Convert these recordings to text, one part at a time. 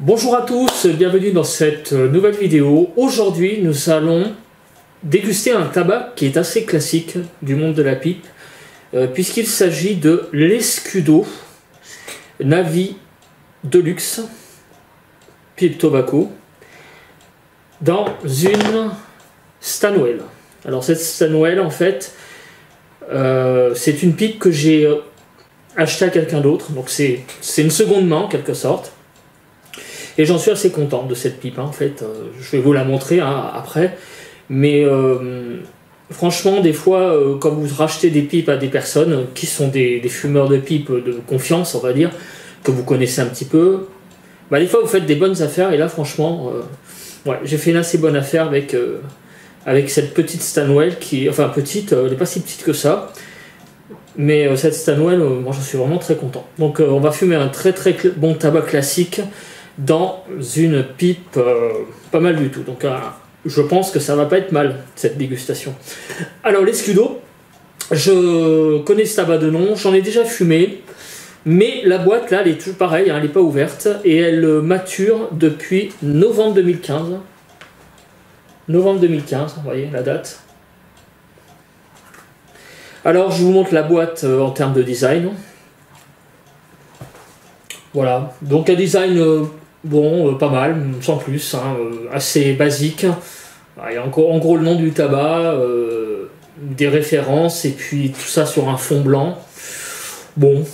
Bonjour à tous, bienvenue dans cette nouvelle vidéo. Aujourd'hui, nous allons déguster un tabac qui est assez classique du monde de la pipe, puisqu'il s'agit de l'Escudo Navy Deluxe Pipe Tobacco dans une Stanwell. Alors cette Stanwell, en fait, c'est une pipe que j'ai achetée à quelqu'un d'autre, donc c'est une seconde main en quelque sorte. Et j'en suis assez content de cette pipe, hein, en fait. Je vais vous la montrer après. Mais franchement, des fois, quand vous rachetez des pipes à des personnes qui sont des fumeurs de pipes de confiance, on va dire, que vous connaissez un petit peu, bah, des fois vous faites des bonnes affaires. Et là, franchement, ouais, j'ai fait une assez bonne affaire avec cette petite Stanwell qui, enfin petite, elle n'est pas si petite que ça. Mais cette Stanwell, moi j'en suis vraiment très content. Donc on va fumer un très bon tabac classique dans une pipe pas mal du tout. Donc je pense que ça va pas être mal cette dégustation. Alors l'Escudo, je connais ce tabac de nom, j'en ai déjà fumé, mais la boîte là elle est toujours pareille, hein, elle n'est pas ouverte et elle mature depuis novembre 2015. Novembre 2015, vous voyez la date. Alors je vous montre la boîte en termes de design. Voilà, donc un design bon, pas mal, sans plus, hein, assez basique. Il y a en gros le nom du tabac, des références, et puis tout ça sur un fond blanc. Bon,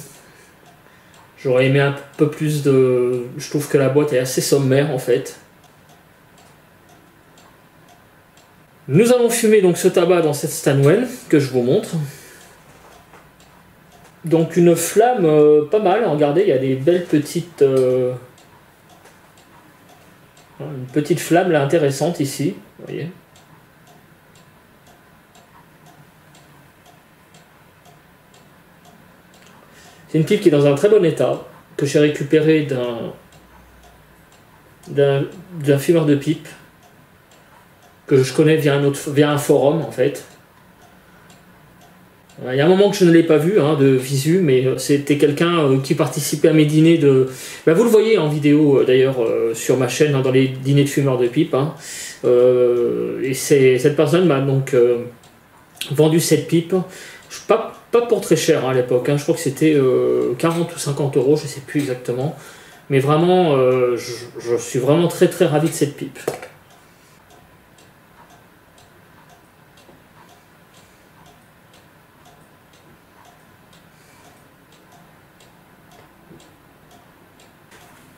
j'aurais aimé un peu plus de... Je trouve que la boîte est assez sommaire en fait. Nous allons fumer donc ce tabac dans cette Stanwell que je vous montre. Donc une flamme pas mal, regardez, il y a des belles petites... une petite flamme là intéressante ici, vous voyez. C'est une pipe qui est dans un très bon état, que j'ai récupéré d'un fumeur de pipe, que je connais via un forum en fait. Il y a un moment que je ne l'ai pas vu hein, de visu, mais c'était quelqu'un qui participait à mes dîners de... Ben, vous le voyez en vidéo d'ailleurs sur ma chaîne, hein, dans les dîners de fumeurs de pipe. Hein. Et cette personne m'a donc vendu cette pipe, pas pour très cher hein, à l'époque, hein, je crois que c'était 40 ou 50 euros, je ne sais plus exactement. Mais vraiment, je suis vraiment très ravi de cette pipe.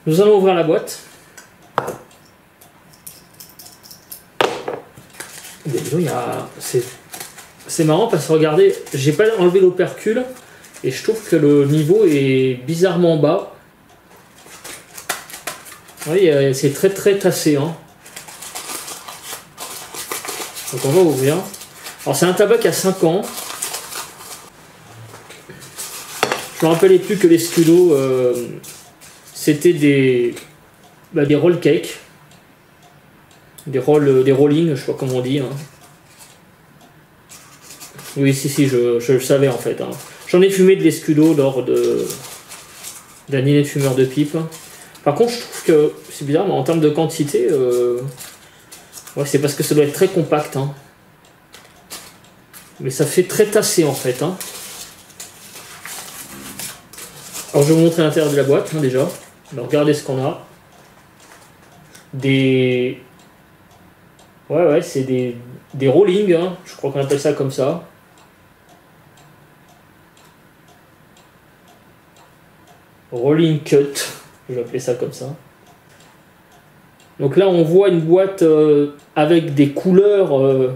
Nous allons ouvrir la boîte. C'est marrant parce que regardez, j'ai pas enlevé l'opercule et je trouve que le niveau est bizarrement bas. Oui, c'est très tassé. Hein. Donc on va ouvrir. Alors c'est un tabac qui a 5 ans. Je me rappelais plus que l'Escudo... c'était des roll cakes, des rolling, je sais pas comment on dit. Hein. Oui, si, je le savais en fait. Hein. J'en ai fumé de l'Escudo lors d'un dîner de fumeur de pipe. Par contre, je trouve que c'est bizarre, mais en termes de quantité, ouais, c'est parce que ça doit être très compact. Hein. Mais ça fait très tassé en fait. Hein. Alors, je vais vous montrer l'intérieur de la boîte hein, déjà. Alors, regardez ce qu'on a. Ouais, c'est des rolling, hein. Je crois qu'on appelle ça comme ça. Rolling cut, je vais appeler ça comme ça. Donc là, on voit une boîte avec des couleurs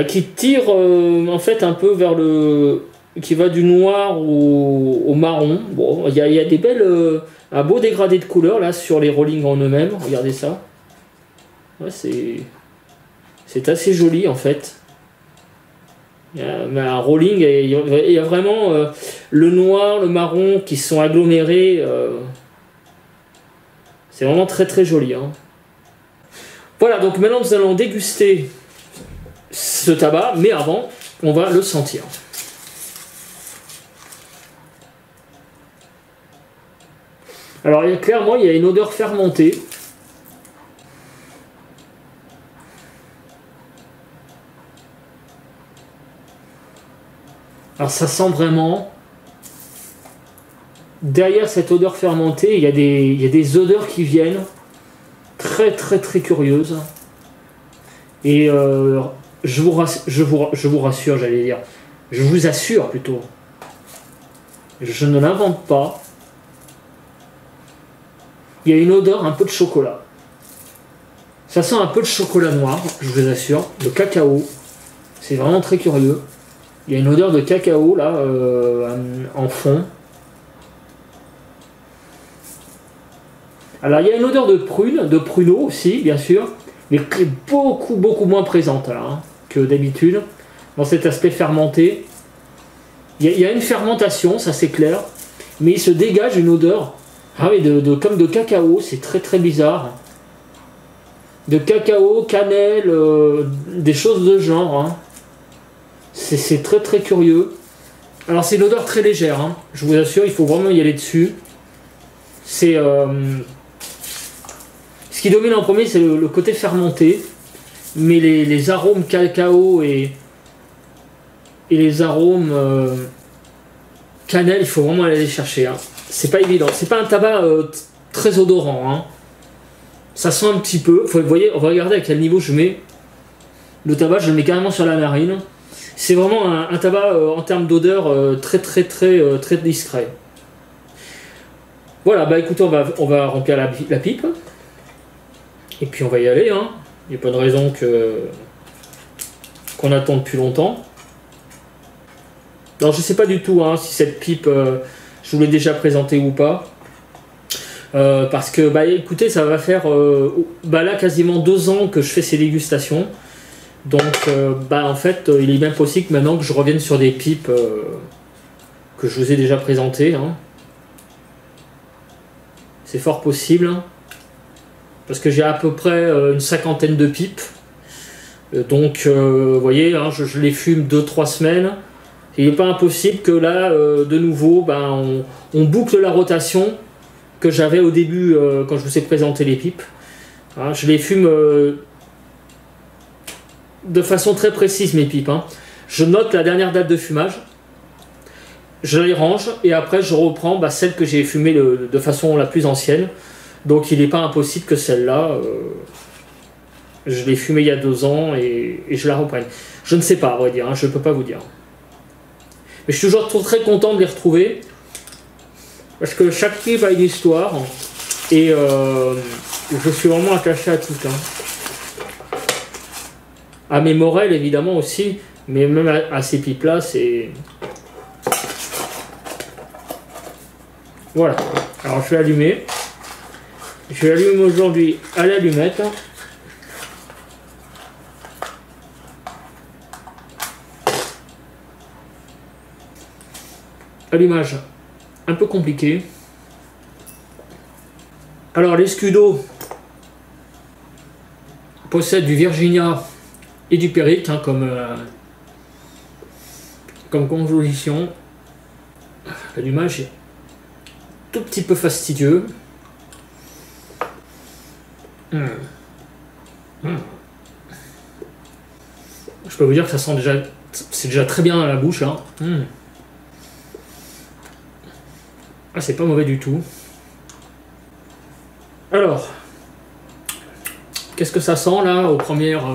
qui tirent en fait un peu vers le... qui va du noir au marron. Bon, il y a des belles, un beau dégradé de couleurs là sur les rollings en eux-mêmes. Regardez ça. Ouais, c'est assez joli en fait. Il y a un rolling et il y a vraiment le noir, le marron qui sont agglomérés. C'est vraiment très joli. Hein. Voilà, donc maintenant nous allons déguster ce tabac, mais avant, on va le sentir. Alors clairement il y a une odeur fermentée. Alors ça sent vraiment. Derrière cette odeur fermentée, il y a des odeurs qui viennent très curieuses. Et je vous rassure, j'allais dire. Je vous assure plutôt. Je ne l'invente pas. Il y a une odeur un peu de chocolat. Ça sent un peu de chocolat noir, je vous assure. De cacao. C'est vraiment très curieux. Il y a une odeur de cacao là en fond. Alors il y a une odeur de prune, de pruneau aussi, bien sûr, mais qui est beaucoup moins présente là, hein, que d'habitude dans cet aspect fermenté. Il y a une fermentation, ça c'est clair, mais il se dégage une odeur comme de cacao, c'est très bizarre. De cacao, cannelle, des choses de genre. Hein. C'est très curieux. Alors c'est une odeur très légère, hein, je vous assure, il faut vraiment y aller dessus. C'est ce qui domine en premier, c'est le côté fermenté, mais les arômes cacao et les arômes cannelle, il faut vraiment aller les chercher. Hein. C'est pas évident. C'est pas un tabac très odorant. Hein. Ça sent un petit peu. Vous voyez, on va regarder à quel niveau je mets le tabac. Je le mets carrément sur la narine. C'est vraiment un tabac en termes d'odeur très discret. Voilà, bah écoutez, on va remplir la pipe. Et puis on va y aller, hein. Il n'y a pas de raison qu'on attend depuis longtemps. Alors je ne sais pas du tout hein, si cette pipe, je vous l'ai déjà présentée ou pas. Parce que, bah écoutez, ça va faire là quasiment 2 ans que je fais ces dégustations. Donc, en fait, il est bien possible que maintenant que je revienne sur des pipes que je vous ai déjà présentées. Hein. C'est fort possible. Hein. Parce que j'ai à peu près une 50aine de pipes. Donc, vous voyez, hein, je les fume 2-3 semaines. Il n'est pas impossible que là, de nouveau, on boucle la rotation que j'avais au début quand je vous ai présenté les pipes. Hein, je les fume de façon très précise, mes pipes. Hein. Je note la dernière date de fumage. Je les range et après je reprends celle que j'ai fumée de façon la plus ancienne. Donc il n'est pas impossible que celle-là, je l'ai fumée il y a 2 ans et je la reprenne. Je ne sais pas, à vrai dire, hein, je ne peux pas vous dire. Mais je suis toujours très content de les retrouver. Parce que chaque pipe a une histoire. Et je suis vraiment attaché à tout. Hein. À mes morels évidemment aussi. Mais même à ces pipes-là, c'est... Voilà. Alors je vais allumer. Je l'allume aujourd'hui à l'allumette. Allumage un peu compliqué. Alors l'escudo possède du Virginia et du Périque hein, comme composition. L'allumage est tout petit peu fastidieux. Je peux vous dire que ça sent déjà, c'est déjà très bien dans la bouche. Hein. Ah, c'est pas mauvais du tout. Alors, qu'est-ce que ça sent là aux premières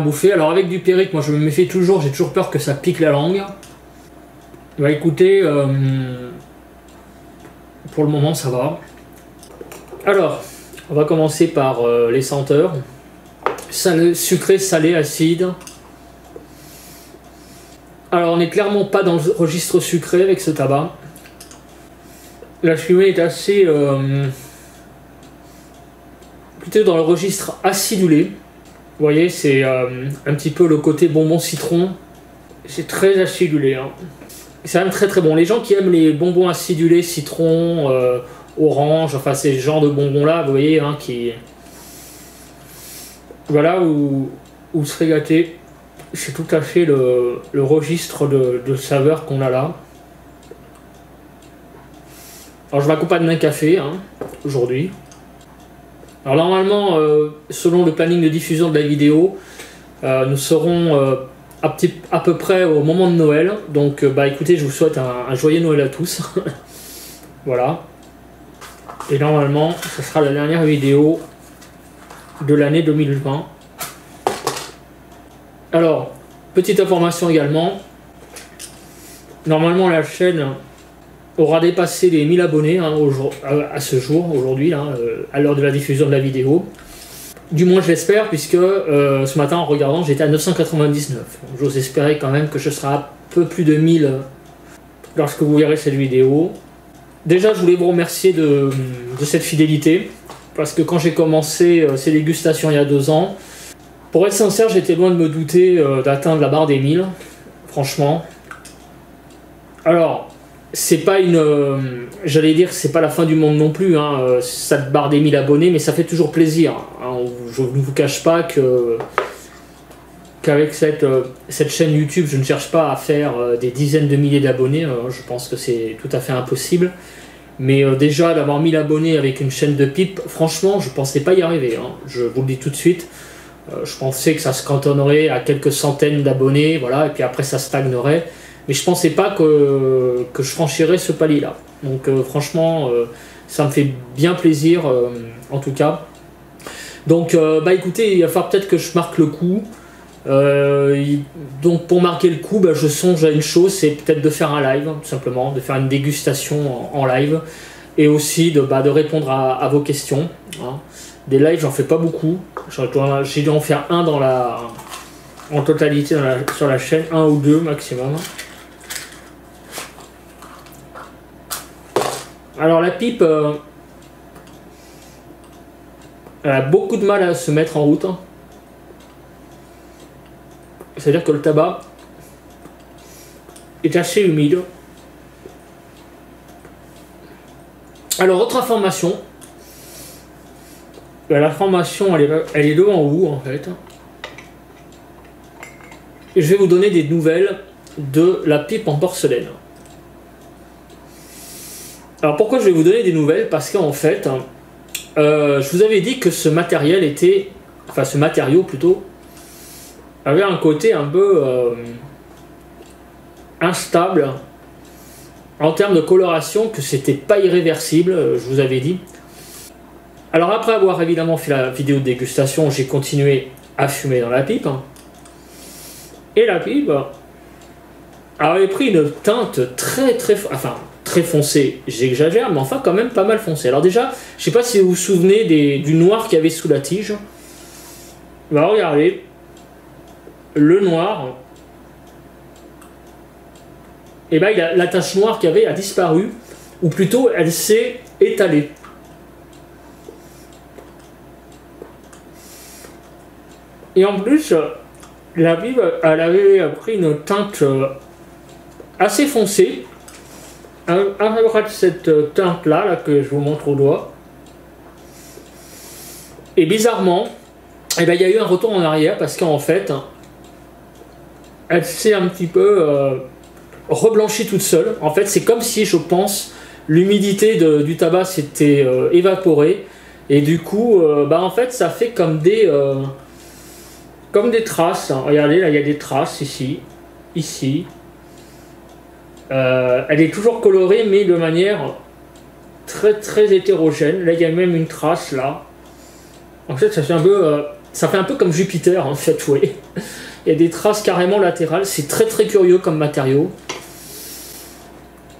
bouffées? Alors avec du Périque, moi je me méfie toujours, j'ai toujours peur que ça pique la langue. Bah écoutez, pour le moment ça va. Alors, on va commencer par les senteurs. Salé, sucré, salé, acide. Alors, on n'est clairement pas dans le registre sucré avec ce tabac. La fumée est assez... plutôt dans le registre acidulé. Vous voyez, c'est un petit peu le côté bonbon citron. C'est très acidulé. Hein. C'est même très bon. Les gens qui aiment les bonbons acidulés, citron... orange, enfin ces genres de bonbons là, vous voyez, hein, qui voilà où se régater, c'est tout à fait le registre de saveur qu'on a là. Alors je m'accompagne d'un café hein, aujourd'hui. Alors normalement, selon le planning de diffusion de la vidéo, nous serons à peu près au moment de Noël. Donc bah écoutez, je vous souhaite un joyeux Noël à tous. Voilà. Et normalement, ce sera la dernière vidéo de l'année 2020. Alors, petite information également. Normalement, la chaîne aura dépassé les 1000 abonnés hein, à ce jour, aujourd'hui, à l'heure de la diffusion de la vidéo. Du moins, je l'espère, puisque ce matin, en regardant, j'étais à 999. J'ose espérer quand même que je serai un peu plus de 1000 lorsque vous verrez cette vidéo. Déjà, je voulais vous remercier de cette fidélité, parce que quand j'ai commencé ces dégustations il y a 2 ans, pour être sincère, j'étais loin de me douter d'atteindre la barre des 1000, franchement. Alors, c'est pas j'allais dire, c'est pas la fin du monde non plus, hein, cette barre des 1000 abonnés, mais ça fait toujours plaisir. Hein, je ne vous cache pas qu'avec cette chaîne YouTube, je ne cherche pas à faire des dizaines de milliers d'abonnés, je pense que c'est tout à fait impossible. Mais déjà, d'avoir 1000 abonnés avec une chaîne de pipe, franchement, je ne pensais pas y arriver, hein, je vous le dis tout de suite. Je pensais que ça se cantonnerait à quelques centaines d'abonnés, voilà, et puis après ça stagnerait. Mais je pensais pas que je franchirais ce palier-là. Donc franchement, ça me fait bien plaisir, en tout cas. Donc bah écoutez, il va falloir peut-être que je marque le coup. Donc pour marquer le coup, bah, je songe à une chose, c'est peut-être de faire un live, tout simplement, de faire une dégustation en live. Et aussi de répondre à vos questions. Hein. Des lives, j'en fais pas beaucoup. J'ai dû en faire un en totalité sur la chaîne, 1 ou 2 maximum. Alors la pipe, elle a beaucoup de mal à se mettre en route. C'est-à-dire que le tabac est assez humide. Alors autre information. L'information elle est devant vous en fait. Et je vais vous donner des nouvelles de la pipe en porcelaine. Alors pourquoi je vais vous donner des nouvelles? Parce qu'en fait, je vous avais dit que ce matériel était, enfin ce matériau plutôt, avait un côté un peu instable en termes de coloration, que c'était pas irréversible, je vous avais dit. Alors après avoir évidemment fait la vidéo de dégustation, j'ai continué à fumer dans la pipe. Et la pipe avait pris une teinte très foncée, j'exagère, mais enfin quand même pas mal foncée. Alors déjà, je sais pas si vous vous souvenez du noir qu'il y avait sous la tige. Bah regardez, le noir, et ben la tache noire qu'il y avait a disparu, ou plutôt elle s'est étalée. Et en plus, la pipe, elle avait pris une teinte assez foncée, à peu près de cette teinte-là que je vous montre au doigt. Et bizarrement, eh ben, il y a eu un retour en arrière parce qu'en fait, elle s'est un petit peu reblanchie toute seule. En fait, c'est comme si, je pense, l'humidité du tabac s'était évaporée. Et du coup, en fait, ça fait comme des traces. Regardez, là, il y a des traces ici. Elle est toujours colorée, mais de manière très hétérogène. Là, il y a même une trace, là. En fait, ça fait un peu comme Jupiter, en fait, oui. Il y a des traces carrément latérales. C'est très curieux comme matériau.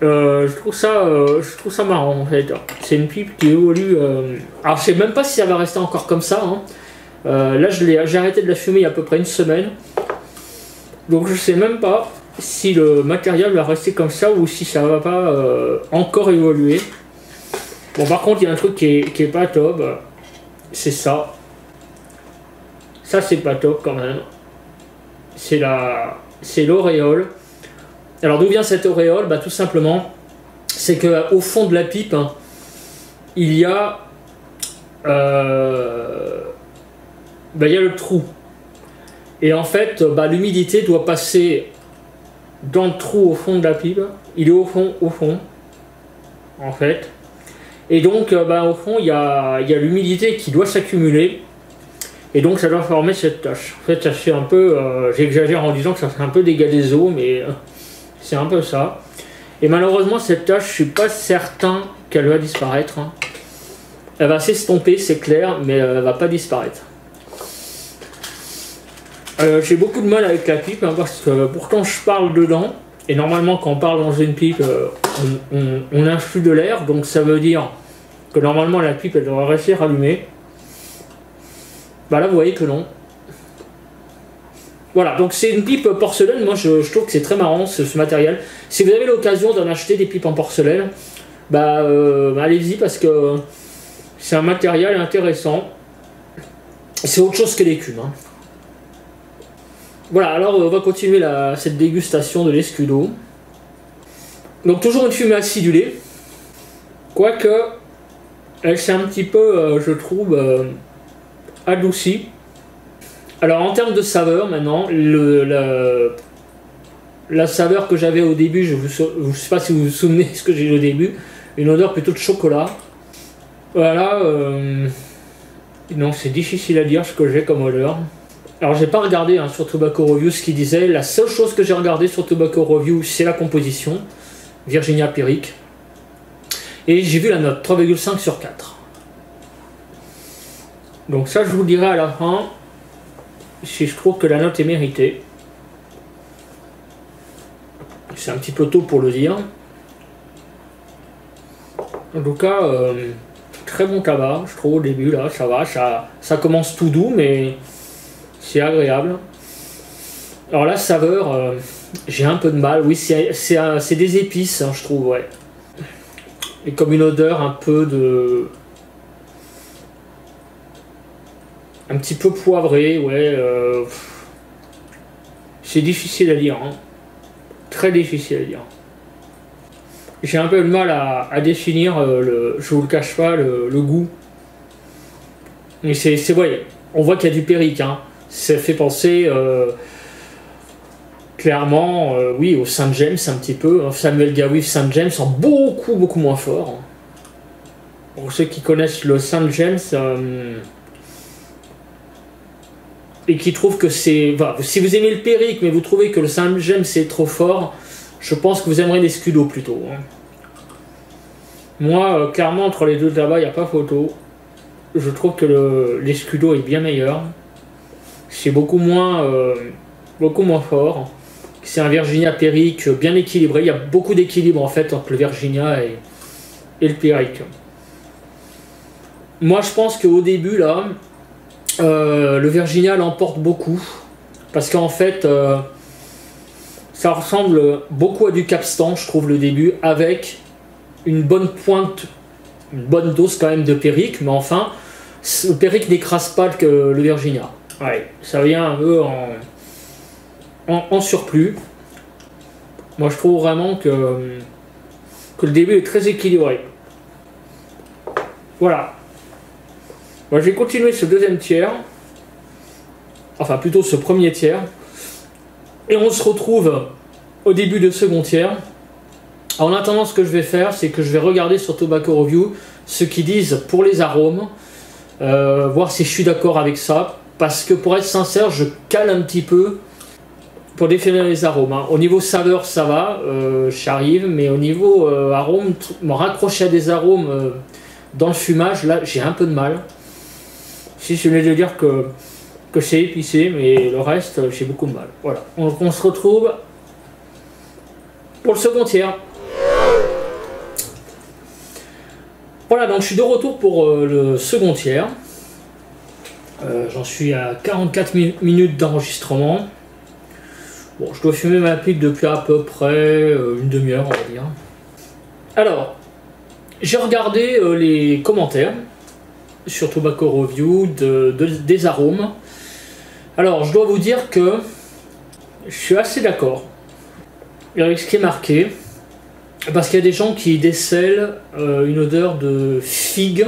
Je trouve ça marrant, en fait. C'est une pipe qui évolue. Alors, je sais même pas si ça va rester encore comme ça. Hein. Là, j'ai arrêté de la fumer il y a à peu près une semaine. Donc, je sais même pas si le matériel va rester comme ça ou si ça va pas encore évoluer. Bon, par contre, il y a un truc qui est pas top. C'est ça. Ça, c'est pas top quand même. C'est l'auréole. Alors, d'où vient cette auréole? Tout simplement, c'est qu'au fond de la pipe, hein, il y a le trou. Et en fait, l'humidité doit passer dans le trou au fond de la pipe. Il est au fond, en fait. Et donc au fond il y a l'humidité qui doit s'accumuler. Et donc ça doit former cette tache. En fait ça fait un peu, j'exagère en disant que ça fait un peu dégâts des eaux, mais c'est un peu ça. Et malheureusement cette tache, je suis pas certain qu'elle va disparaître. Hein. Elle va s'estomper, c'est clair, mais elle va pas disparaître. J'ai beaucoup de mal avec la pipe, hein, parce que pourtant je parle dedans. Et normalement quand on parle dans une pipe, on influe de l'air, donc ça veut dire que normalement la pipe elle devrait rester allumée. Bah là vous voyez que non. Voilà, donc c'est une pipe porcelaine, moi je trouve que c'est très marrant ce matériel. Si vous avez l'occasion d'en acheter des pipes en porcelaine, allez-y parce que c'est un matériel intéressant. C'est autre chose que l'écume. Hein. Voilà, alors on va continuer cette dégustation de l'escudo. Donc toujours une fumée acidulée. Quoique, elle s'est un petit peu, je trouve, adoucie. Alors en termes de saveur maintenant, la saveur que j'avais au début, je ne sais pas si vous vous souvenez de ce que j'ai eu au début, une odeur plutôt de chocolat. Voilà, non c'est difficile à dire ce que j'ai comme odeur. Alors j'ai pas regardé hein, sur Tobacco Review ce qu'il disait, la seule chose que j'ai regardé sur Tobacco Review c'est la composition, Virginia Pyrique. Et j'ai vu la note, 3,5 sur 4. Donc ça je vous le dirai à la fin, si je trouve que la note est méritée. C'est un petit peu tôt pour le dire. En tout cas, très bon tabac, je trouve au début là, ça va, ça commence tout doux mais c'est agréable. Alors la saveur, j'ai un peu de mal, oui c'est des épices hein, je trouve, ouais. Et comme une odeur un peu de... un petit peu poivré, ouais. C'est difficile à dire, hein. Très difficile à dire. J'ai un peu de mal à définir, je vous le cache pas, le goût. Mais c'est voyez, on voit qu'il y a du Pyrique, hein. Ça fait penser clairement, oui, au St. James un petit peu. Samuel Gawith St. James sont beaucoup moins forts. Pour ceux qui connaissent le St. James et qui trouvent que c'est... Enfin, si vous aimez le Pyrique mais vous trouvez que le St. James est trop fort, je pense que vous aimerez l'escudo plutôt. Hein. Moi, clairement, entre les deux tabacs, il n'y a pas photo. Je trouve que l'escudo est bien meilleur. C'est beaucoup moins fort. C'est un Virginia Pyrique bien équilibré. Il y a beaucoup d'équilibre en fait entre le Virginia et le Pyrique. Moi, je pense qu'au début, là, le Virginia l'emporte beaucoup. Parce qu'en fait, ça ressemble beaucoup à du Capstan, je trouve, le début, avec une bonne pointe, une bonne dose quand même de Pyrique, mais enfin, le Pyrique n'écrase pas le Virginia. Ouais, ça vient un peu en surplus. Moi, je trouve vraiment que le début est très équilibré. Voilà. Moi, je vais continuer ce deuxième tiers. Enfin, plutôt ce premier tiers. Et on se retrouve au début de second tiers. En attendant, ce que je vais faire, c'est que je vais regarder sur Tobacco Review ce qu'ils disent pour les arômes. Voir si je suis d'accord avec ça. Parce que pour être sincère, je cale un petit peu pour définir les arômes. Hein. Au niveau saveur, ça va, j'arrive, mais au niveau arôme, me raccrocher à des arômes dans le fumage, là, j'ai un peu de mal. Si je venais de dire que c'est épicé, mais le reste, j'ai beaucoup de mal. Voilà, on se retrouve pour le second tiers. Voilà, donc je suis de retour pour le second tiers. J'en suis à 44 minutes d'enregistrement. Bon, je dois fumer ma pipe depuis à peu près une demi-heure, on va dire. Alors, j'ai regardé les commentaires sur Tobacco Review des arômes. Alors, je dois vous dire que je suis assez d'accord avec ce qui est marqué. Parce qu'il y a des gens qui décèlent une odeur de figue,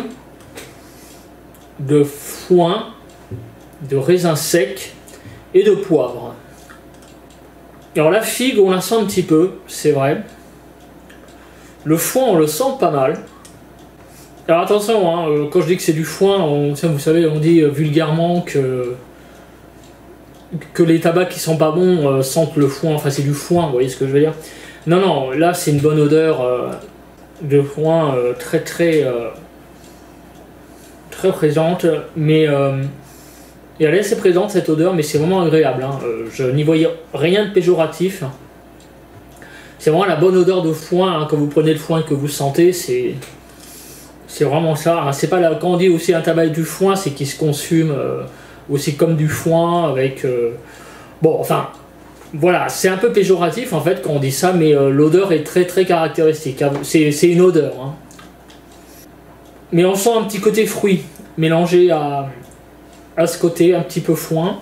de foin, de raisin sec et de poivre. Alors la figue, on la sent un petit peu, c'est vrai. Le foin, on le sent pas mal. Alors attention, hein, quand je dis que c'est du foin, vous savez, on dit vulgairement que les tabacs qui sont pas bons sentent le foin, enfin c'est du foin, vous voyez ce que je veux dire. Non, non, là c'est une bonne odeur de foin très présente, mais et elle est assez présente cette odeur, mais c'est vraiment agréable, hein. Je n'y voyais rien de péjoratif. C'est vraiment la bonne odeur de foin, hein. Quand vous prenez le foin et que vous sentez, c'est vraiment ça, hein. C'est pas là, quand on dit aussi un tabac du foin, c'est qu'il se consume aussi comme du foin avec bon, enfin voilà, c'est un peu péjoratif en fait quand on dit ça, mais l'odeur est très caractéristique, hein. C'est une odeur, hein. Mais on sent un petit côté fruit mélangé à ce côté un petit peu foin.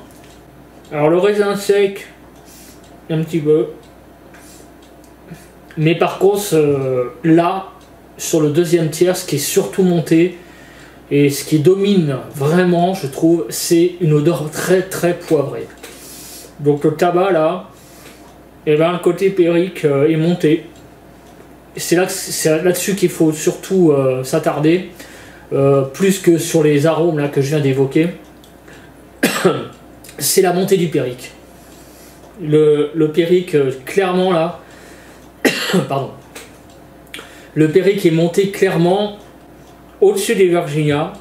Alors le raisin sec un petit peu, mais par contre là sur le deuxième tiers, ce qui est surtout monté et ce qui domine vraiment, je trouve, c'est une odeur très poivrée. Donc le tabac là, et ben le côté périque est monté. C'est là-dessus qu'il faut surtout s'attarder, plus que sur les arômes là que je viens d'évoquer. C'est la montée du périque. Le périque, clairement là, pardon. Le périque est monté clairement au-dessus des Virginia.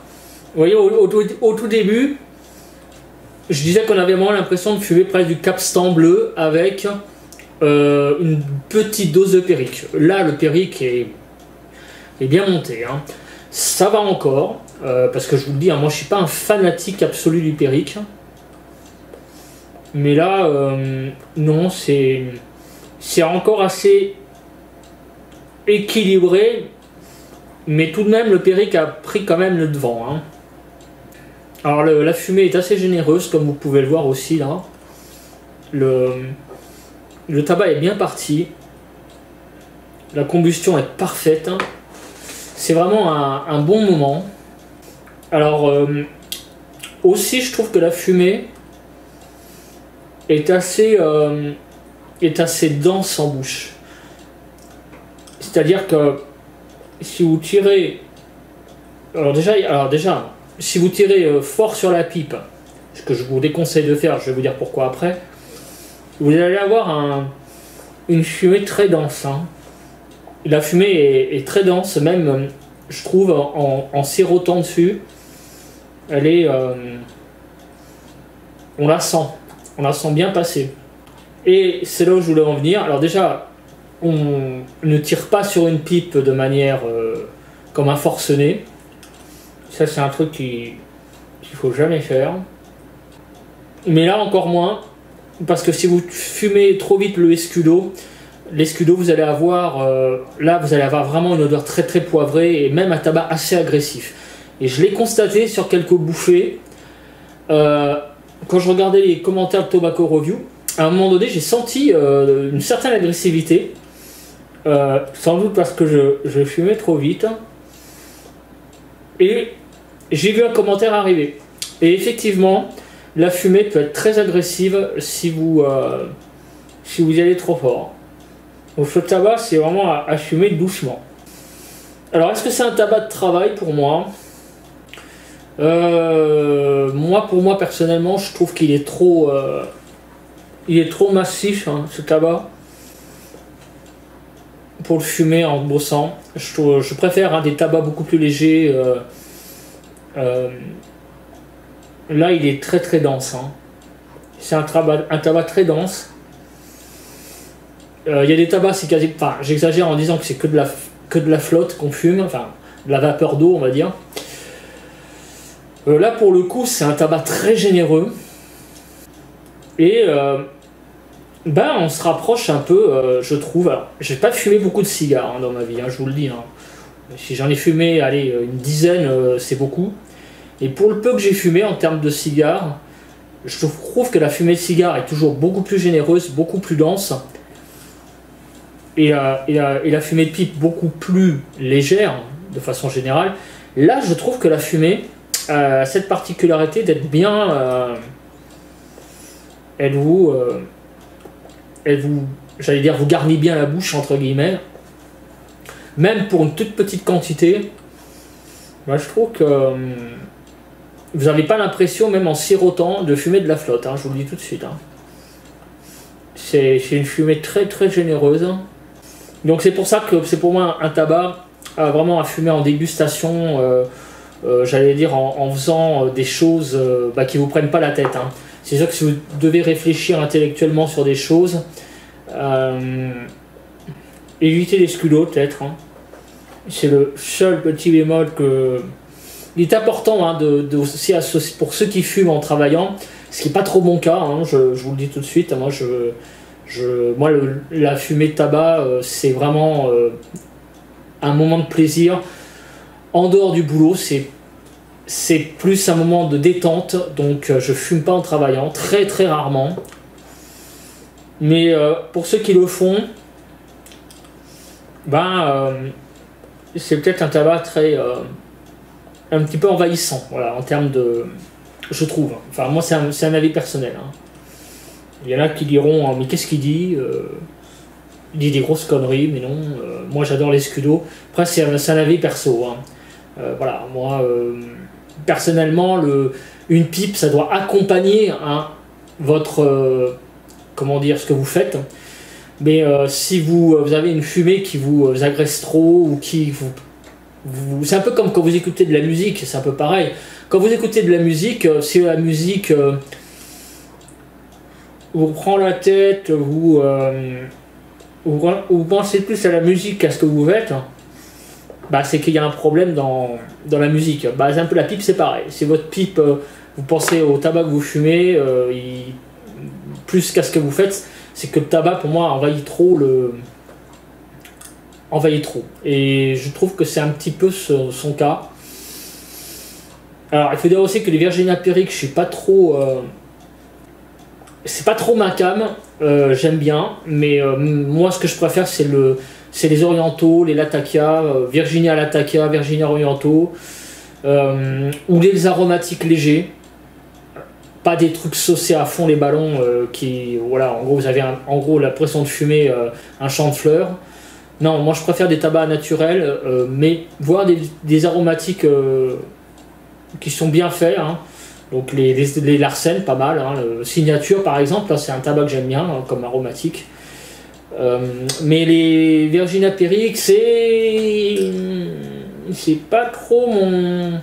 Vous voyez, au tout début, je disais qu'on avait vraiment l'impression de fumer presque du Capstan bleu avec une petite dose de périque. Là, le périque est bien monté, hein. Ça va encore, parce que je vous le dis, hein, moi je suis pas un fanatique absolu du périque. Mais là, non, c'est encore assez équilibré, mais tout de même le périque a pris quand même le devant, hein. Alors la fumée est assez généreuse, comme vous pouvez le voir aussi là. Le tabac est bien parti, la combustion est parfaite, hein. C'est vraiment un bon moment. Alors aussi je trouve que la fumée est assez dense en bouche. C'est-à-dire que si vous tirez, alors déjà, si vous tirez fort sur la pipe, ce que je vous déconseille de faire, je vais vous dire pourquoi après, vous allez avoir une fumée très dense, hein. La fumée est très dense, même je trouve en sirotant dessus, elle est, on la sent bien passer. Et c'est là où je voulais en venir. Alors déjà, on ne tire pas sur une pipe de manière comme un forcené. Ça c'est un truc qu'il faut jamais faire. Mais là encore moins, parce que si vous fumez trop vite l'escudo, vous allez avoir là vous allez avoir vraiment une odeur très poivrée et même un tabac assez agressif. Et je l'ai constaté sur quelques bouffées. Quand je regardais les commentaires de Tobacco Review, à un moment donné j'ai senti une certaine agressivité, sans doute parce que je fumais trop vite, et j'ai vu un commentaire arriver, et effectivement la fumée peut être très agressive si vous y allez trop fort. Donc ce tabac c'est vraiment à fumer doucement. Alors est-ce que c'est un tabac de travail pour moi? Pour moi personnellement, je trouve qu'il est trop massif, hein, ce tabac, pour le fumer en bossant. Je préfère, hein, des tabacs beaucoup plus légers. Là, il est très dense, hein. C'est un tabac très dense. Il y a des tabacs, c'est quasi, enfin, j'exagère en disant que c'est que de la flotte qu'on fume, enfin, de la vapeur d'eau, on va dire. Là pour le coup c'est un tabac très généreux et on se rapproche un peu, je trouve. Alors j'ai pas fumé beaucoup de cigares, hein, dans ma vie, hein, je vous le dis, hein. Si j'en ai fumé, allez, une dizaine, c'est beaucoup. Et pour le peu que j'ai fumé en termes de cigares, je trouve que la fumée de cigare est toujours beaucoup plus généreuse, beaucoup plus dense, et la fumée de pipe beaucoup plus légère de façon générale. Là je trouve que la fumée cette particularité d'être bien, elle vous, j'allais dire, vous garnit bien la bouche entre guillemets, même pour une toute petite quantité. Moi je trouve que vous n'avez pas l'impression, même en sirotant, de fumer de la flotte, hein, je vous le dis tout de suite. Hein. C'est une fumée très très généreuse. Donc c'est pour ça que c'est pour moi un tabac vraiment à fumer en dégustation, j'allais dire en faisant des choses qui ne vous prennent pas la tête. Hein. C'est sûr que si vous devez réfléchir intellectuellement sur des choses, évitez les scudos peut-être. Hein. C'est le seul petit bémol que... Il est important hein, de aussi associer, pour ceux qui fument en travaillant, ce qui n'est pas trop mon cas, hein, je vous le dis tout de suite, moi, la fumée de tabac, c'est vraiment un moment de plaisir. En dehors du boulot, c'est plus un moment de détente, donc je fume pas en travaillant, très très rarement. Mais pour ceux qui le font, c'est peut-être un tabac très... un petit peu envahissant, voilà, en termes de... Je trouve. Enfin, moi, c'est un avis personnel. Hein. Il y en a qui diront, mais qu'est-ce qu'il dit il dit des grosses conneries, mais non. Moi, j'adore les scudos. Après, c'est un avis perso. Hein. Voilà, moi, personnellement, une pipe, ça doit accompagner hein, votre... comment dire, ce que vous faites. Mais si vous avez une fumée qui vous agresse trop, ou qui c'est un peu comme quand vous écoutez de la musique, c'est un peu pareil. Quand vous écoutez de la musique, si la musique vous prend la tête, vous pensez plus à la musique qu'à ce que vous faites, c'est qu'il y a un problème dans la musique. C'est un peu la pipe, c'est pareil. Si votre pipe, vous pensez au tabac que vous fumez, plus qu'à ce que vous faites, c'est que le tabac, pour moi, envahit trop. Et je trouve que c'est un petit peu son cas. Alors il faut dire aussi que les Virginia Perique, je suis pas trop... c'est pas trop ma cam, j'aime bien, mais moi ce que je préfère c'est les orientaux, les Latakia, Virginia Latakia, Virginia orientaux, ou les aromatiques légers. Pas des trucs saucés à fond les ballons voilà, en gros vous avez l'impression de fumer un champ de fleurs. Non, moi je préfère des tabacs naturels, mais voir des aromatiques qui sont bien faits. Hein. Donc les Larsen, pas mal. Hein. Signature par exemple, c'est un tabac que j'aime bien hein, comme aromatique. Mais les Virginia Perique, c'est pas trop mon...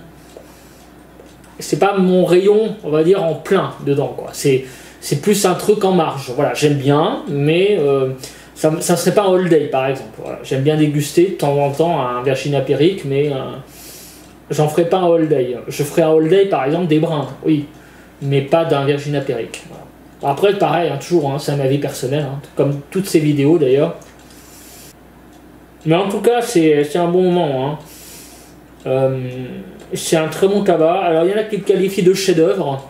C'est pas mon rayon, on va dire, en plein dedans. C'est plus un truc en marge. Voilà, j'aime bien, mais... ça ne serait pas un all day par exemple. Voilà. J'aime bien déguster de temps en temps un Virginia Perique, mais j'en ferai pas un all day. Je ferai un all day par exemple des brins, oui, mais pas d'un Virginia Perique. Voilà. Après, pareil, hein, toujours, hein, c'est un avis personnel, hein, comme toutes ces vidéos d'ailleurs. Mais en tout cas, c'est un bon moment. Hein. C'est un très bon tabac. Alors, il y en a qui le qualifient de chef-d'œuvre.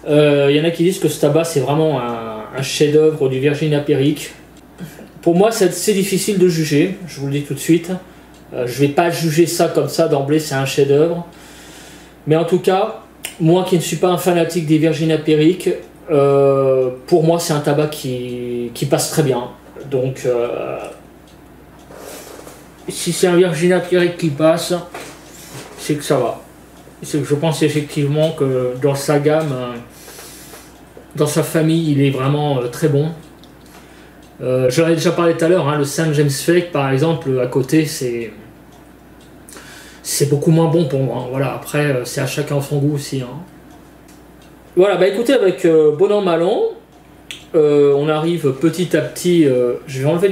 Il y en a qui disent que ce tabac, c'est vraiment un chef-d'œuvre du Virginia Perique. Pour moi, c'est difficile de juger, je vous le dis tout de suite. Je ne vais pas juger ça comme ça d'emblée, c'est un chef-d'œuvre. Mais en tout cas, moi qui ne suis pas un fanatique des Virginia Perique, pour moi, c'est un tabac qui passe très bien. Donc, si c'est un Virginia Perique qui passe, c'est que ça va. C'est que je pense effectivement que dans sa gamme, dans sa famille, il est vraiment très bon. J'en ai déjà parlé tout à l'heure, hein, le St. James Fake par exemple, à côté, c'est beaucoup moins bon pour moi. Hein. Voilà, après, c'est à chacun son goût aussi. Hein. Voilà, écoutez, avec bon an, mal an, on arrive petit à petit. Je vais enlever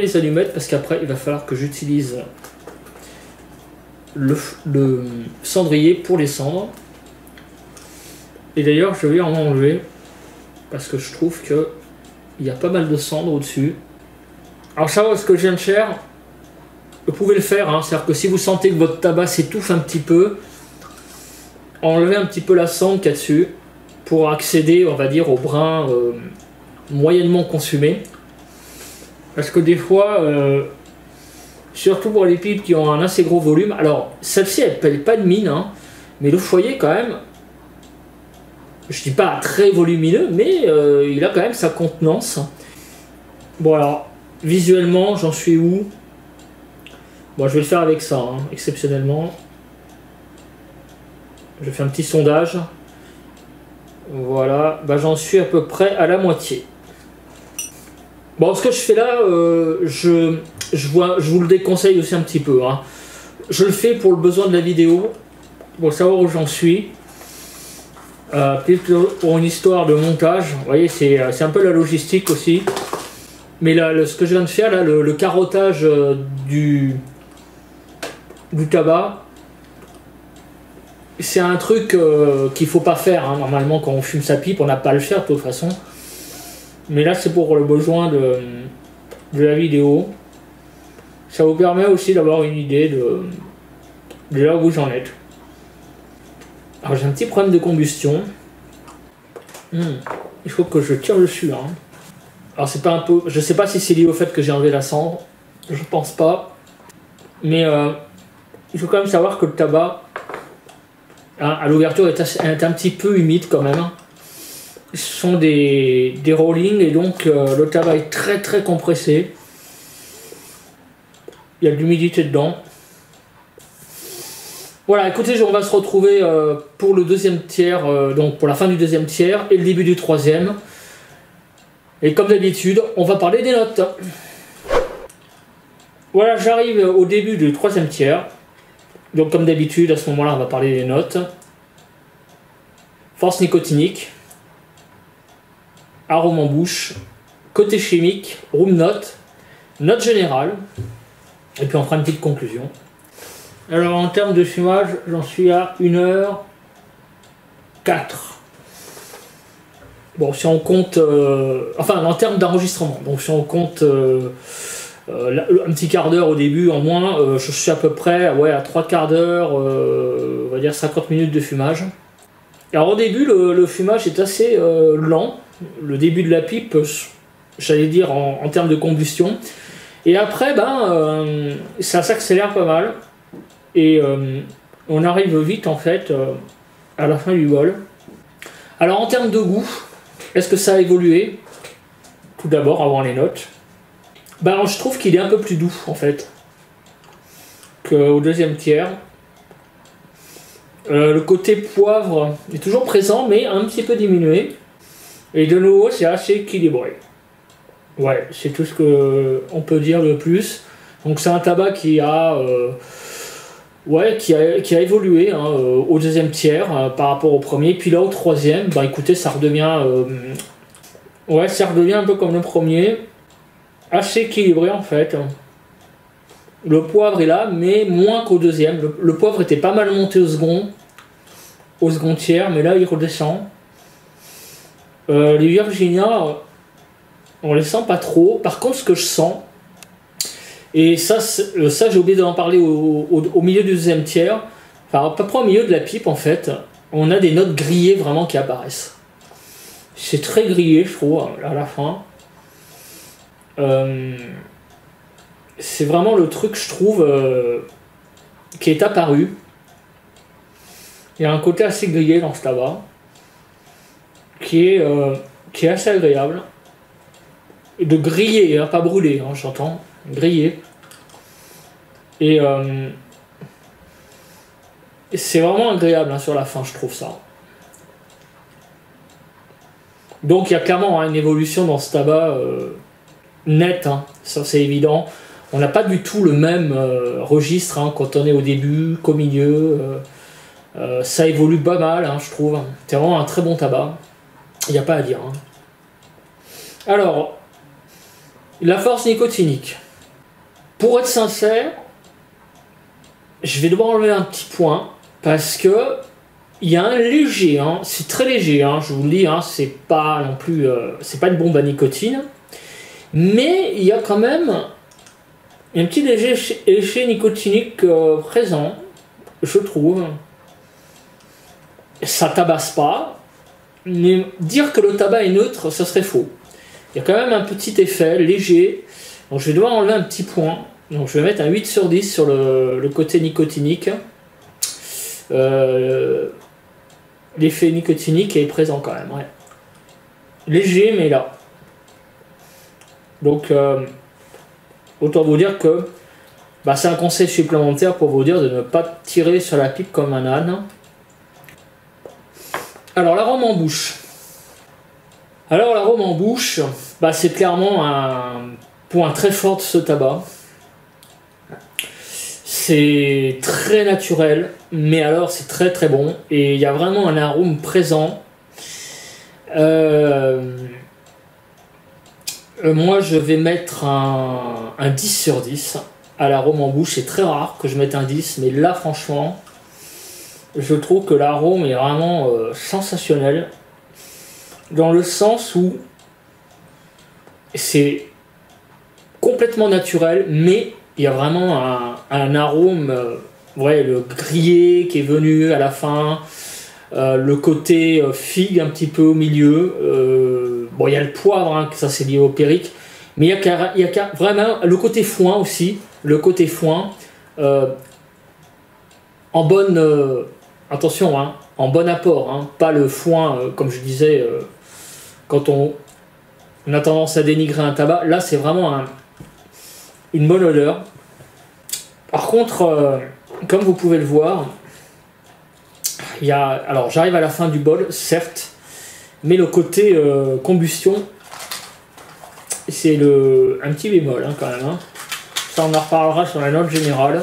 les allumettes parce qu'après, il va falloir que j'utilise le cendrier pour les cendres. Et d'ailleurs, je vais en enlever parce que je trouve que il y a pas mal de cendres au-dessus. Alors ça, ce que je viens de faire, vous pouvez le faire, hein, c'est-à-dire que si vous sentez que votre tabac s'étouffe un petit peu, enlevez un petit peu la cendre qu'il y a dessus pour accéder, on va dire, au brin moyennement consumé. Parce que des fois, surtout pour les pipes qui ont un assez gros volume, alors celle-ci elle ne paye pas de mine, hein, mais le foyer quand même, je dis pas très volumineux, mais il a quand même sa contenance. Bon alors, visuellement, j'en suis où? Bon, je vais le faire avec ça, hein, exceptionnellement. Je fais un petit sondage. Voilà, bah, j'en suis à peu près à la moitié. Bon, ce que je fais là, je vous le déconseille aussi un petit peu, hein. Je le fais pour le besoin de la vidéo, pour savoir où j'en suis. Pour une histoire de montage, vous voyez, c'est un peu la logistique aussi. Mais là, ce que je viens de faire, là, le carottage du tabac, c'est un truc qu'il faut pas faire, hein. Normalement, quand on fume sa pipe, on n'a pas à le faire de toute façon. Mais là, c'est pour le besoin de la vidéo. Ça vous permet aussi d'avoir une idée de là où j'en êtes. Alors, j'ai un petit problème de combustion. Il faut que je tire dessus, hein. Alors, c'est pas un peu... Je sais pas si c'est lié au fait que j'ai enlevé la cendre. Je pense pas. Mais il faut quand même savoir que le tabac, hein, à l'ouverture, est un petit peu humide quand même. Ce sont des rollings et donc le tabac est très très compressé. Il y a de l'humidité dedans. Voilà, écoutez, on va se retrouver pour le deuxième tiers, donc pour la fin du deuxième tiers et le début du troisième. Et comme d'habitude, on va parler des notes. Voilà, j'arrive au début du troisième tiers. Donc comme d'habitude, à ce moment-là, on va parler des notes. Force nicotinique. Arôme en bouche. Côté chimique, room note. Note générale. Et puis on fera une petite conclusion. Alors en termes de fumage, j'en suis à 1h04. Bon, si on compte... enfin, en termes d'enregistrement. Donc si on compte un petit quart d'heure au début en moins, je suis à peu près à 3 quarts d'heure, on va dire 50 minutes de fumage. Alors au début, le fumage est assez lent. Le début de la pipe, j'allais dire en termes de combustion. Et après, ça s'accélère pas mal. Et on arrive vite en fait à la fin du bol. Alors en termes de goût, est-ce que ça a évolué? Tout d'abord, avant les notes. Je trouve qu'il est un peu plus doux en fait qu'au deuxième tiers. Le côté poivre est toujours présent mais un petit peu diminué. Et de nouveau, c'est assez équilibré. Ouais, c'est tout ce qu'on peut dire de plus. Donc c'est un tabac qui a évolué, hein, au deuxième tiers par rapport au premier. Puis là au troisième, écoutez, ça redevient un peu comme le premier. Assez équilibré en fait. Le poivre est là, mais moins qu'au deuxième. Le poivre était pas mal monté au second tiers, mais là il redescend. Les Virginia, on les sent pas trop. Par contre, ce que je sens, et ça j'ai oublié d'en parler au milieu du deuxième tiers, enfin à peu près au milieu de la pipe en fait, on a des notes grillées vraiment qui apparaissent. C'est très grillé, je trouve, à la fin. C'est vraiment le truc, je trouve, qui est apparu. Il y a un côté assez grillé dans ce tabac, qui est assez agréable. De griller, hein, pas brûler, hein, j'entends, griller. Et c'est vraiment agréable, hein, sur la fin, je trouve ça. Donc il y a clairement, hein, une évolution dans ce tabac nette, hein, ça c'est évident. On n'a pas du tout le même registre, hein, quand on est au début, qu'au milieu. Ça évolue pas mal, hein, je trouve. C'est vraiment un très bon tabac. Il n'y a pas à dire, hein. Alors, la force nicotinique. Pour être sincère, je vais devoir enlever un petit point parce que il y a un léger, hein, c'est très léger, hein, je vous le dis, hein, c'est pas non plus, c'est pas une bombe à nicotine, mais il y a quand même un petit léger effet nicotinique présent, je trouve. Ça tabasse pas, mais dire que le tabac est neutre, ça serait faux. Il y a quand même un petit effet léger, donc je vais devoir enlever un petit point. Donc je vais mettre un 8 sur 10 sur le côté nicotinique. L'effet nicotinique est présent quand même, ouais. Léger, mais là. Donc, autant vous dire que bah, c'est un conseil supplémentaire pour vous dire de ne pas tirer sur la pipe comme un âne. Alors l'arôme en bouche. Alors l'arôme en bouche, bah, c'est clairement un point très fort de ce tabac. C'est très naturel, mais alors c'est très très bon. Et il y a vraiment un arôme présent. Moi je vais mettre un 10 sur 10 à l'arôme en bouche. C'est très rare que je mette un 10, mais là franchement, je trouve que l'arôme est vraiment sensationnel. Dans le sens où c'est complètement naturel, mais il y a vraiment un arôme, ouais, le grillé qui est venu à la fin, le côté figue un petit peu au milieu. Bon, il y a le poivre, hein, ça c'est lié au périque, mais il y a vraiment le côté foin aussi, le côté foin, en bonne, attention, hein, en bon apport, hein, pas le foin, comme je disais, quand on a tendance à dénigrer un tabac. Là c'est vraiment une bonne odeur. Par contre, comme vous pouvez le voir, alors j'arrive à la fin du bol, certes, mais le côté combustion, c'est un petit bémol, hein, quand même. Hein. Ça on en reparlera sur la note générale.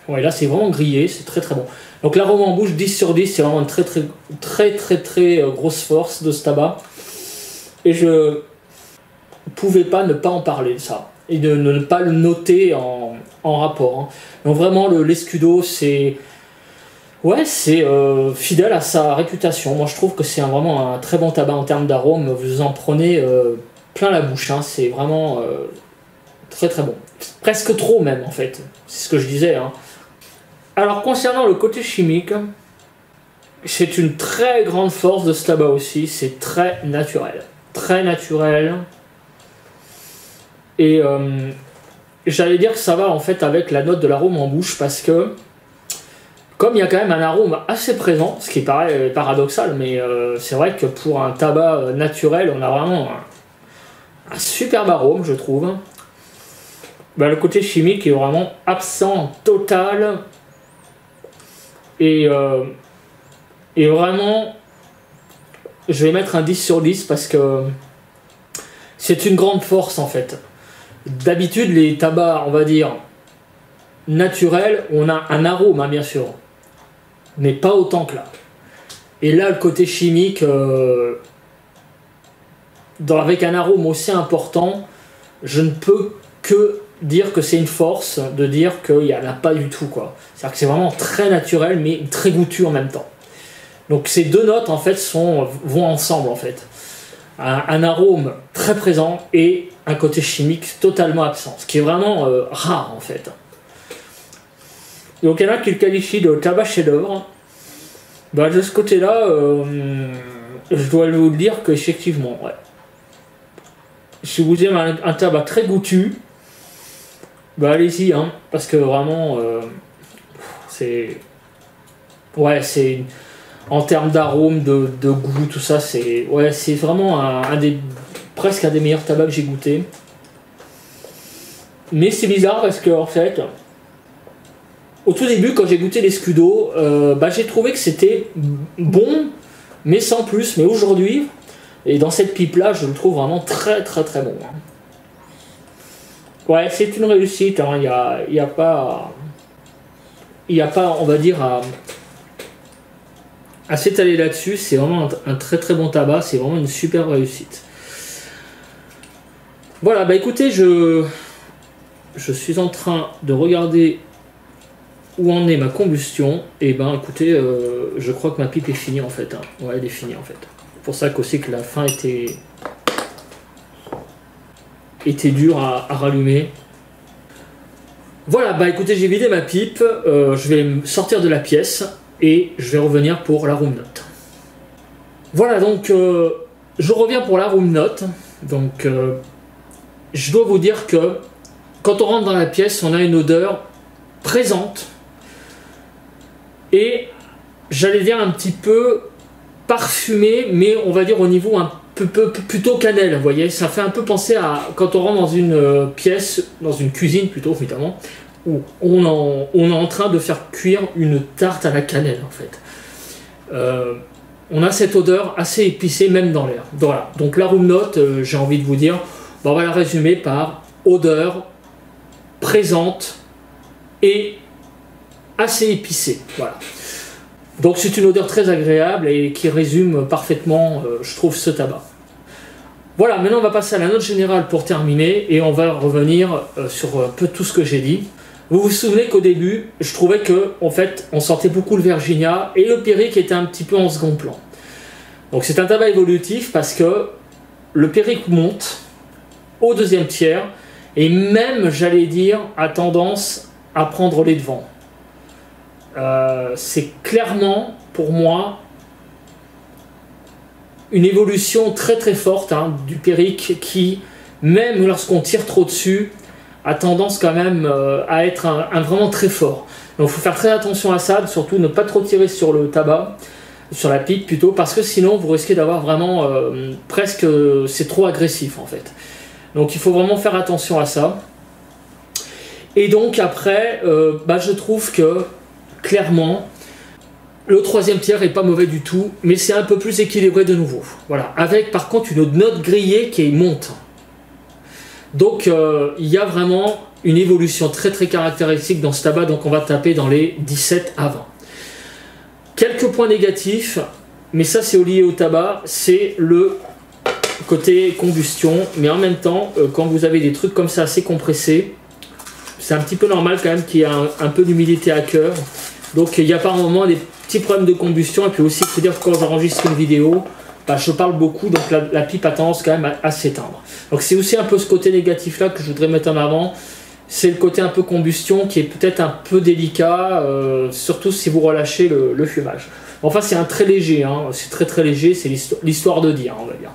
Ouais, là c'est vraiment grillé, c'est très très bon. Donc l'arôme en bouche 10 sur 10, c'est vraiment une très grosse force de ce tabac. Et je pouvais pas ne pas en parler de ça. Et de ne pas le noter en rapport. Hein. Donc vraiment l'Escudo, c'est fidèle à sa réputation. Moi je trouve que c'est vraiment un très bon tabac en termes d'arôme. Vous en prenez plein la bouche. Hein. C'est vraiment très très bon. Presque trop même en fait. C'est ce que je disais. Hein. Alors concernant le côté chimique, c'est une très grande force de ce tabac aussi. C'est très naturel. Très naturel. Et j'allais dire que ça va en fait avec la note de l'arôme en bouche, parce que comme il y a quand même un arôme assez présent, ce qui paraît paradoxal, mais c'est vrai que pour un tabac naturel, on a vraiment un superbe arôme, je trouve. Bah, le côté chimique est vraiment absent, total. Et vraiment, je vais mettre un 10 sur 10 parce que c'est une grande force en fait. D'habitude, les tabacs, on va dire, naturels, on a un arôme, hein, bien sûr, mais pas autant que là. Et là, le côté chimique, avec un arôme aussi important, je ne peux que dire que c'est une force, de dire qu'il n'y en a pas du tout, quoi. C'est-à-dire que c'est vraiment très naturel, mais très goûtu en même temps. Donc ces deux notes, en fait, vont ensemble, en fait. Un arôme très présent et un côté chimique totalement absent, ce qui est vraiment rare en fait. Donc il y en a qui le qualifient de tabac chef-d'œuvre. Bah, de ce côté-là, je dois vous dire qu'effectivement, ouais. Si vous aimez un tabac très goûtu, bah allez-y, hein, parce que vraiment, c'est en termes d'arôme, de goût, tout ça, c'est vraiment presque un des meilleurs tabacs que j'ai goûté. Mais c'est bizarre parce que en fait, au tout début, quand j'ai goûté l'Escudo, j'ai trouvé que c'était bon, mais sans plus. Mais aujourd'hui, et dans cette pipe-là, je le trouve vraiment très très très bon. Ouais, c'est une réussite. Hein. Il y a pas, on va dire, à s'étaler là-dessus. C'est vraiment un très très bon tabac. C'est vraiment une super réussite. Voilà, bah écoutez, je suis en train de regarder où en est ma combustion. Et ben écoutez, je crois que ma pipe est finie en fait. Hein. Ouais, elle est finie en fait. C'est pour ça qu'aussi que la fin était dure à rallumer. Voilà, bah écoutez, j'ai vidé ma pipe. Je vais me sortir de la pièce et je vais revenir pour la room note. Voilà, donc je reviens pour la room note. Donc je dois vous dire que quand on rentre dans la pièce, on a une odeur présente et j'allais dire un petit peu parfumée, mais on va dire au niveau un plutôt cannelle, vous voyez, ça fait un peu penser à quand on rentre dans une pièce, dans une cuisine plutôt évidemment, où on est en train de faire cuire une tarte à la cannelle en fait. On a cette odeur assez épicée même dans l'air. Voilà. Donc la room note, j'ai envie de vous dire, on va la résumer par odeur présente et assez épicée. Voilà. Donc c'est une odeur très agréable et qui résume parfaitement, je trouve, ce tabac. Voilà, maintenant on va passer à la note générale pour terminer et on va revenir sur un peu tout ce que j'ai dit. Vous vous souvenez qu'au début, je trouvais que en fait, on sentait beaucoup le Virginia et le Perique était un petit peu en second plan. Donc c'est un tabac évolutif parce que le Perique monte au deuxième tiers et même, j'allais dire, a tendance à prendre les devants. C'est clairement pour moi une évolution très très forte du Perique qui, même lorsqu'on tire trop dessus, a tendance quand même à être vraiment très fort. Donc il faut faire très attention à ça, surtout ne pas trop tirer sur le tabac, sur la pipe plutôt, parce que sinon vous risquez d'avoir vraiment presque, c'est trop agressif en fait. Donc il faut vraiment faire attention à ça. Et donc après, je trouve que clairement, le troisième tiers est pas mauvais du tout, mais c'est un peu plus équilibré de nouveau. Voilà, avec par contre une note grillée qui monte. Donc il y a vraiment une évolution très très caractéristique dans ce tabac, donc on va taper dans les 17 à 20. Quelques points négatifs, mais ça c'est lié au tabac, c'est le côté combustion, mais en même temps, quand vous avez des trucs comme ça assez compressés, c'est un petit peu normal quand même qu'il y ait un peu d'humidité à cœur. Donc il y a par moment des petits problèmes de combustion, et puis aussi il faut dire que quand j'enregistre une vidéo, je parle beaucoup, donc la pipe a tendance quand même à s'éteindre. Donc c'est aussi un peu ce côté négatif là que je voudrais mettre en avant, c'est le côté un peu combustion qui est peut-être un peu délicat, surtout si vous relâchez le fumage. Enfin c'est un très léger, c'est très très léger, c'est l'histoire de dire, on va dire.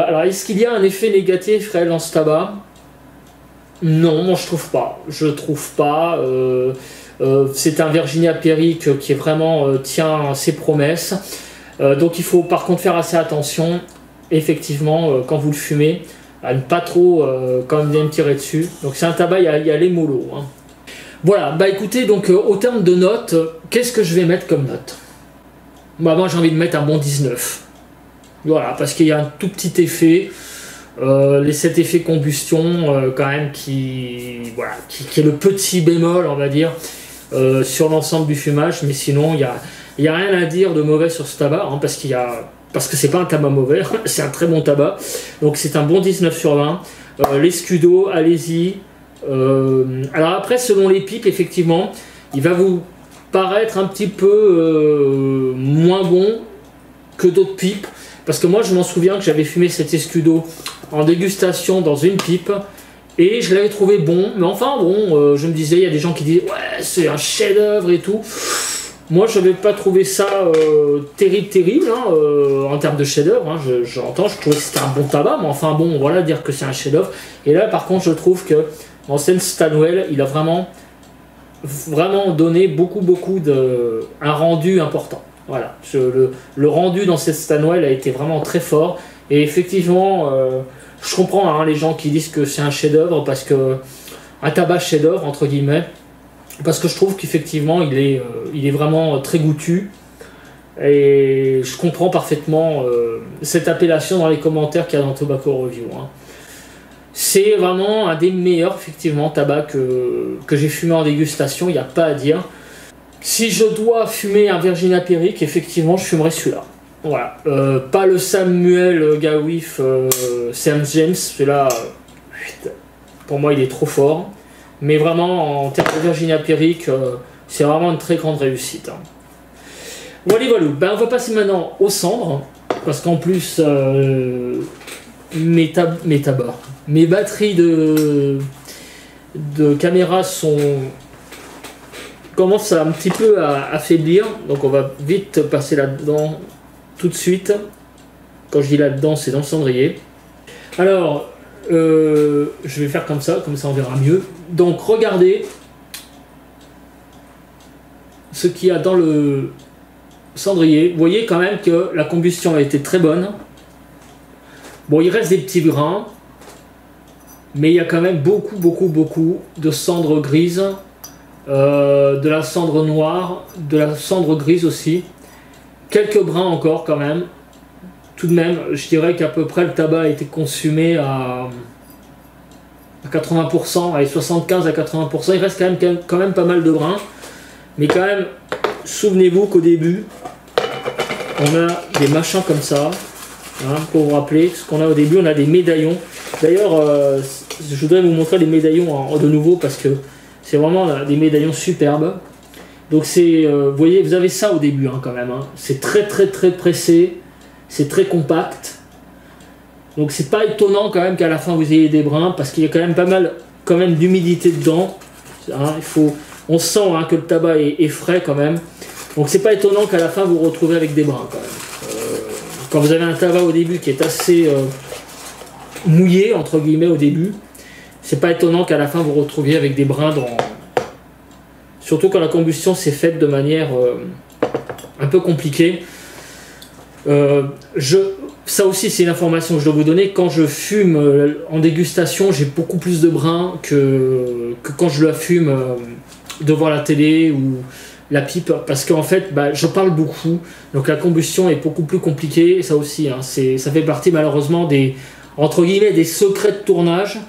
Alors est-ce qu'il y a un effet négatif réel dans ce tabac? Non, moi je trouve pas. Je trouve pas. C'est un Virginia Perique qui est vraiment tient ses promesses. Donc il faut par contre faire assez attention, effectivement, quand vous le fumez, à ne pas trop quand même bien tirer dessus. Donc c'est un tabac, il y a les mollos. Voilà, écoutez, donc au terme de notes, qu'est-ce que je vais mettre comme note? Moi j'ai envie de mettre un bon 19. Voilà, parce qu'il y a un tout petit effet. Cet effet combustion quand même qui est le petit bémol on va dire sur l'ensemble du fumage, mais sinon il y a rien à dire de mauvais sur ce tabac parce que c'est pas un tabac mauvais, c'est un très bon tabac, donc c'est un bon 19 sur 20. Les Scudo, allez-y. Alors après selon les pipes effectivement il va vous paraître un petit peu moins bon que d'autres pipes. Parce que moi je m'en souviens que j'avais fumé cet Escudo en dégustation dans une pipe et je l'avais trouvé bon, mais enfin bon, je me disais, il y a des gens qui disent ouais c'est un chef d'œuvre et tout. Moi je n'avais pas trouvé ça terrible en termes de chef d'œuvre, j'entends, je trouvais que c'était un bon tabac, mais enfin bon, voilà, dire que c'est un chef d'œuvre. Et là par contre je trouve que Molson Stanwell il a vraiment donné beaucoup un rendu important. Voilà, le rendu dans cette Stanwell a été vraiment très fort. Et effectivement, je comprends les gens qui disent que c'est un chef-d'œuvre, parce que un tabac chef-d'œuvre entre guillemets, parce que je trouve qu'effectivement il est vraiment très goûtu. Et je comprends parfaitement cette appellation dans les commentaires qu'il y a dans Tobacco Review. C'est vraiment un des meilleurs effectivement tabac que j'ai fumé en dégustation, il n'y a pas à dire. Si je dois fumer un Virginia Perique, effectivement, je fumerai celui-là. Voilà. Pas le Samuel Gawith Sam James, celui-là, pour moi, il est trop fort. Mais vraiment, en termes de Virginia Perique, c'est vraiment une très grande réussite. Voilà. On va passer maintenant aux cendres, parce qu'en plus, mes batteries de caméra commence un petit peu à affaiblir, donc on va vite passer là-dedans tout de suite. Quand je dis là-dedans, c'est dans le cendrier. Alors je vais faire comme ça on verra mieux. Donc regardez ce qu'il y a dans le cendrier. Vous voyez quand même que la combustion a été très bonne, Bon, il reste des petits grains, mais il y a quand même beaucoup de cendres grises, de la cendre noire, de la cendre grise aussi. Quelques brins encore quand même. Tout de même, je dirais qu'à peu près le tabac a été consumé à 80%, allez, 75 à 80%. Il reste quand même pas mal de brins. Mais quand même, souvenez-vous qu'au début, on a des machins comme ça. Hein, pour vous rappeler, ce qu'on a au début, on a des médaillons. D'ailleurs, je voudrais vous montrer les médaillons de nouveau parce que c'est vraiment là, des médaillons superbes. Donc c'est, vous voyez, vous avez ça au début hein, quand même. Hein. C'est très pressé, c'est très compact. Donc c'est pas étonnant quand même qu'à la fin vous ayez des brins parce qu'il y a quand même pas mal d'humidité dedans. Hein, on sent hein, que le tabac est frais quand même. Donc c'est pas étonnant qu'à la fin vous vous retrouvez avec des brins quand même. Quand vous avez un tabac au début qui est assez mouillé entre guillemets au début, c'est pas étonnant qu'à la fin vous retrouviez avec des brins dans... Surtout quand la combustion s'est faite de manière un peu compliquée. Ça aussi c'est une information que je dois vous donner. Quand je fume en dégustation, j'ai beaucoup plus de brins que quand je la fume devant la télé ou la pipe. Parce qu'en fait, je parle beaucoup. Donc la combustion est beaucoup plus compliquée. Ça aussi, hein, ça fait partie malheureusement des, entre guillemets, des secrets de tournage.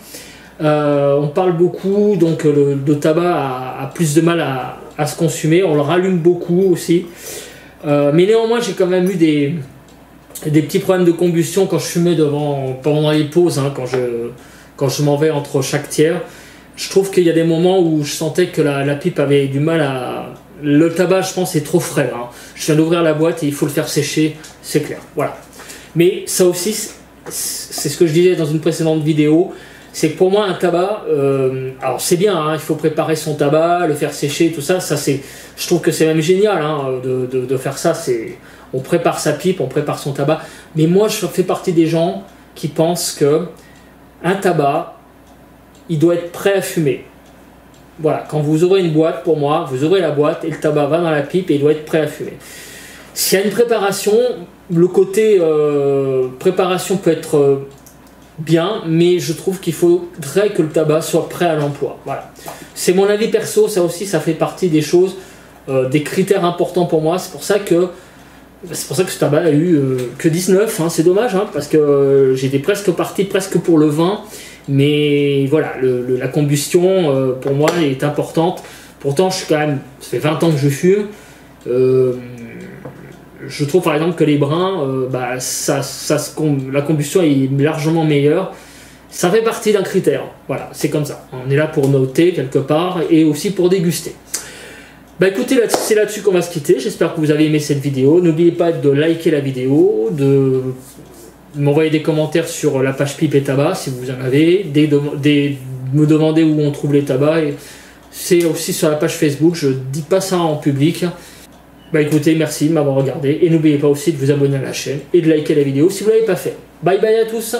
On parle beaucoup, donc le tabac a plus de mal à se consumer. On le rallume beaucoup aussi. Mais néanmoins, j'ai quand même eu des petits problèmes de combustion quand je fumais pendant les pauses, hein, quand je m'en vais entre chaque tiers. Je trouve qu'il y a des moments où je sentais que la pipe avait du mal à... Le tabac, je pense, est trop frais. Hein. Je viens d'ouvrir la boîte et il faut le faire sécher, c'est clair. Voilà. Mais ça aussi, c'est ce que je disais dans une précédente vidéo. C'est que pour moi un tabac, alors c'est bien, hein, il faut préparer son tabac, le faire sécher, tout ça, je trouve que c'est même génial hein, de faire ça, on prépare sa pipe, on prépare son tabac, mais moi je fais partie des gens qui pensent que un tabac, il doit être prêt à fumer. Voilà, quand vous ouvrez une boîte, pour moi, vous ouvrez la boîte et le tabac va dans la pipe et il doit être prêt à fumer. S'il y a une préparation, le côté préparation peut être... bien, mais je trouve qu'il faudrait que le tabac soit prêt à l'emploi. Voilà. C'est mon avis perso, ça aussi, ça fait partie des choses, des critères importants pour moi. C'est pour ça que ce tabac a eu que 19, hein. C'est dommage, hein, parce que j'étais presque parti pour le 20, mais voilà, la combustion, pour moi, est importante. Pourtant, je suis quand même, ça fait 20 ans que je fume. Je trouve par exemple que les brins, la combustion est largement meilleure. Ça fait partie d'un critère. Voilà, c'est comme ça. On est là pour noter quelque part et aussi pour déguster. Écoutez, c'est là-dessus qu'on va se quitter. J'espère que vous avez aimé cette vidéo. N'oubliez pas de liker la vidéo, de m'envoyer des commentaires sur la page Pipe et Tabac si vous en avez, me demander où on trouve les tabacs. C'est aussi sur la page Facebook. Je ne dis pas ça en public. Écoutez, merci de m'avoir regardé et n'oubliez pas aussi de vous abonner à la chaîne et de liker la vidéo si vous ne l'avez pas fait. Bye bye à tous.